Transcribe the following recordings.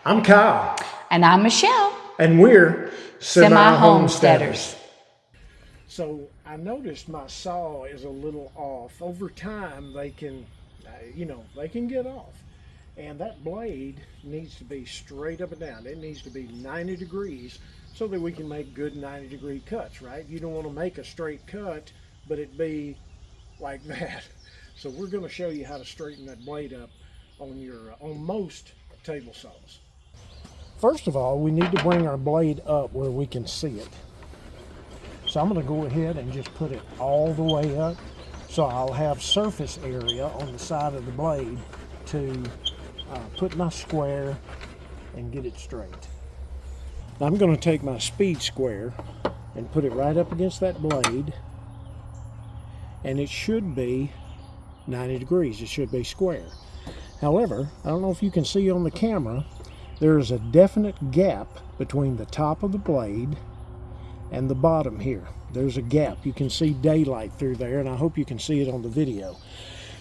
I'm Kyle. And I'm Michelle. And we're Semi-homesteaders. So I noticed my saw is a little off. Over time, they can, they can get off. And that blade needs to be straight up and down. It needs to be 90 degrees so that we can make good 90-degree cuts, right? You don't want to make a straight cut, but it be like that. So we're going to show you how to straighten that blade up on most table saws. First of all, we need to bring our blade up where we can see it. So I'm going to go ahead and just put it all the way up so I'll have surface area on the side of the blade to put my square and get it straight. Now I'm going to take my speed square and put it right up against that blade, and it should be 90 degrees. It should be square. However, I don't know if you can see on the camera, there's a definite gap between the top of the blade and the bottom here. There's a gap. You can see daylight through there, and I hope you can see it on the video.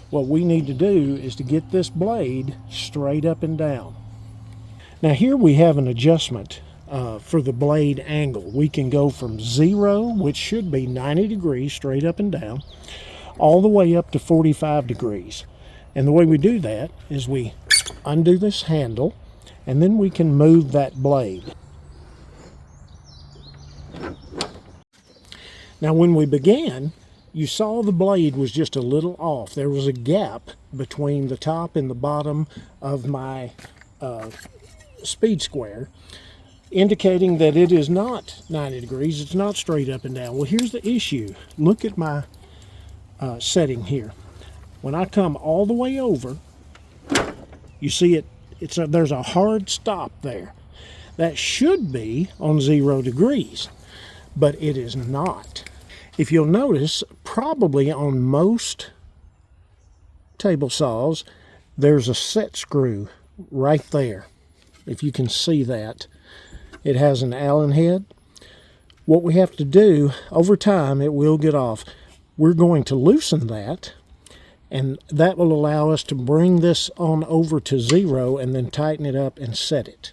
What we need to do is to get this blade straight up and down. Now here we have an adjustment for the blade angle. We can go from 0, which should be 90 degrees straight up and down, all the way up to 45 degrees. And the way we do that is we undo this handle, and then we can move that blade. Now when we began, you saw the blade was just a little off. There was a gap between the top and the bottom of my speed square, indicating that it is not 90 degrees. It's not straight up and down. Well, here's the issue. Look at my setting here. When I come all the way over, you see it. There's a hard stop there. That should be on 0 degrees, but it is not. If you'll notice, probably on most table saws, there's a set screw right there. If you can see that, it has an Allen head. What we have to do, over time, it will get off. We're going to loosen that, and that will allow us to bring this on over to 0 and then tighten it up and set it.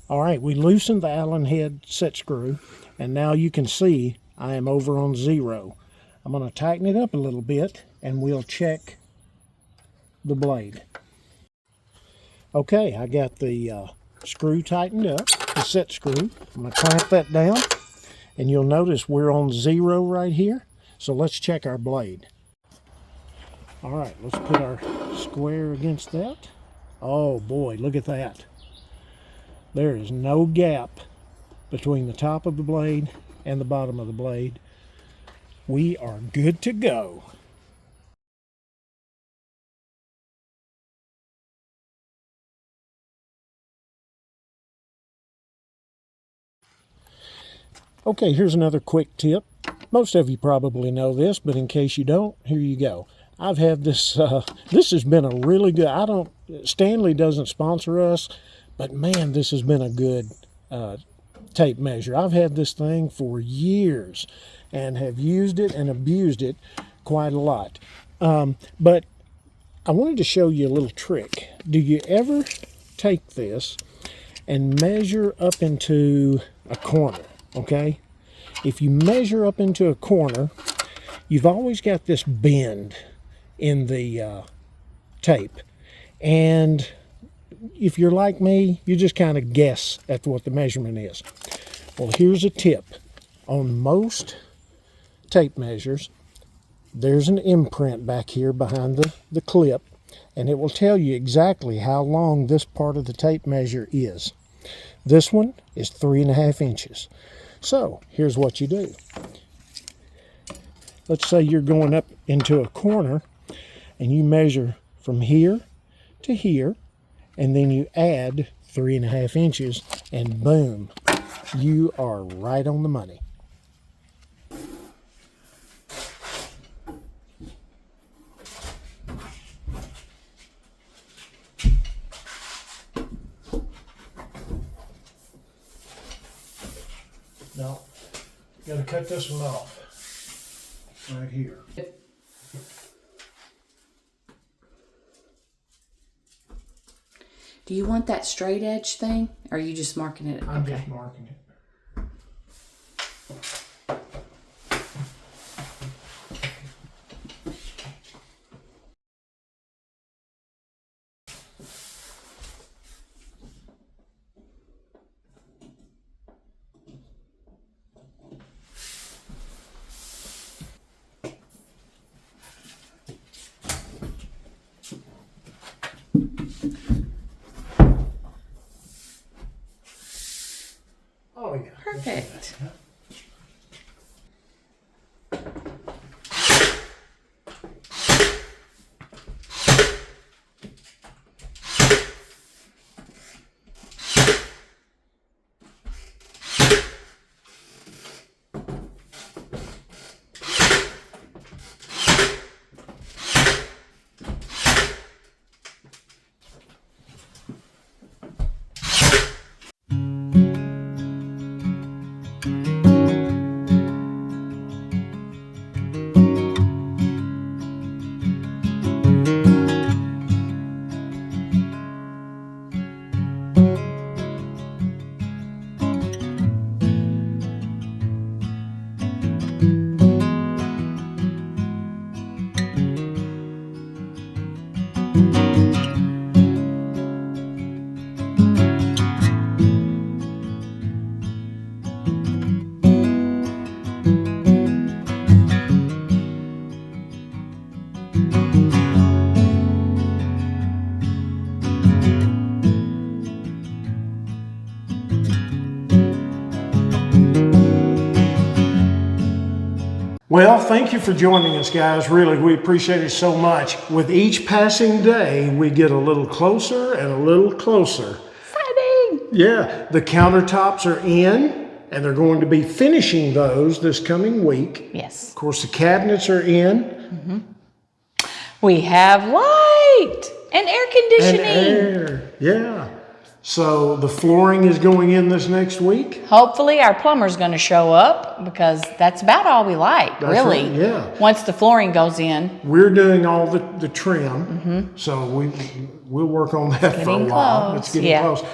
All right, we loosened the Allen head set screw, and now you can see I am over on 0. I'm going to tighten it up a little bit, and we'll check the blade. Okay, I got the screw tightened up, the set screw. I'm going to clamp that down, and you'll notice we're on 0 right here. So let's check our blade. All right, let's put our square against that. Oh boy, look at that. There is no gap between the top of the blade and the bottom of the blade. We are good to go. Okay, here's another quick tip. Most of you probably know this, but in case you don't, here you go. I've had this, this has been a really good, Stanley doesn't sponsor us, but man, this has been a good tape measure. I've had this thing for years and have used it and abused it quite a lot. But I wanted to show you a little trick. Do you ever take this and measure up into a corner, okay? If you measure up into a corner, you've always got this bend in the tape. And if you're like me, you just kind of guess at what the measurement is. Well, here's a tip. On most tape measures, there's an imprint back here behind the clip, and it will tell you exactly how long this part of the tape measure is. This one is 3.5 inches. So here's what you do. Let's say you're going up into a corner and you measure from here to here, and then you add 3.5 inches, and boom, you are right on the money. No. Got to cut this one off. Right here. Do you want that straight edge thing? Or are you just marking it? I'm just marking it. Oh, yeah. Perfect. Well, thank you for joining us, guys. Really, we appreciate it so much. With each passing day, we get a little closer and a little closer. Exciting! Yeah, the countertops are in, and they're going to be finishing those this coming week. Yes. Of course, the cabinets are in. We have light and air conditioning. And air, yeah. So the flooring is going in this next week. Hopefully our plumber's going to show up because that's about all we like, That's really. right, yeah. Once the flooring goes in. We're doing all the trim, so we'll work on that for a Getting while. close, It's getting yeah. close.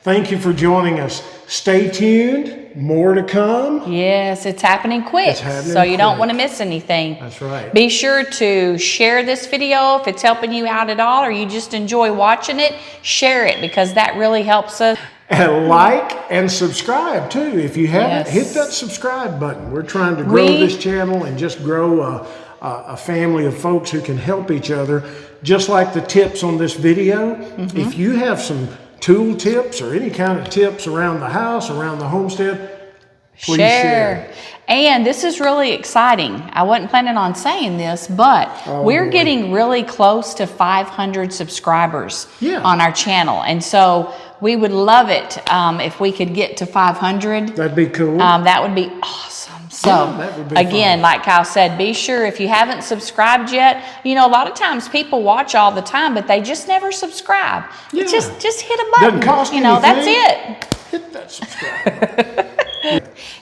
Thank you for joining us. Stay tuned. More to come. Yes, it's happening quick. It's happening so you don't quick. want to miss anything. That's right. Be sure to share this video if it's helping you out at all or you just enjoy watching it. Share it because that really helps us. And like and subscribe too. If you haven't, Yes. hit that subscribe button. We're trying to grow this channel and just grow a family of folks who can help each other. Just like the tips on this video. If you have some tool tips or any kind of tips around the house, around the homestead, please share. And this is really exciting. I wasn't planning on saying this, but we're boy. getting really close to 500 subscribers on our channel. And so we would love it if we could get to 500. That'd be cool. That would be awesome. So that would be again, fun. like Kyle said, be sure if you haven't subscribed yet, you know, a lot of times people watch all the time, but they just never subscribe. Yeah. Just hit a button. Doesn't cost you know, that's anything. it. Hit that subscribe.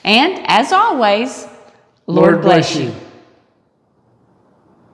And as always, Lord bless you.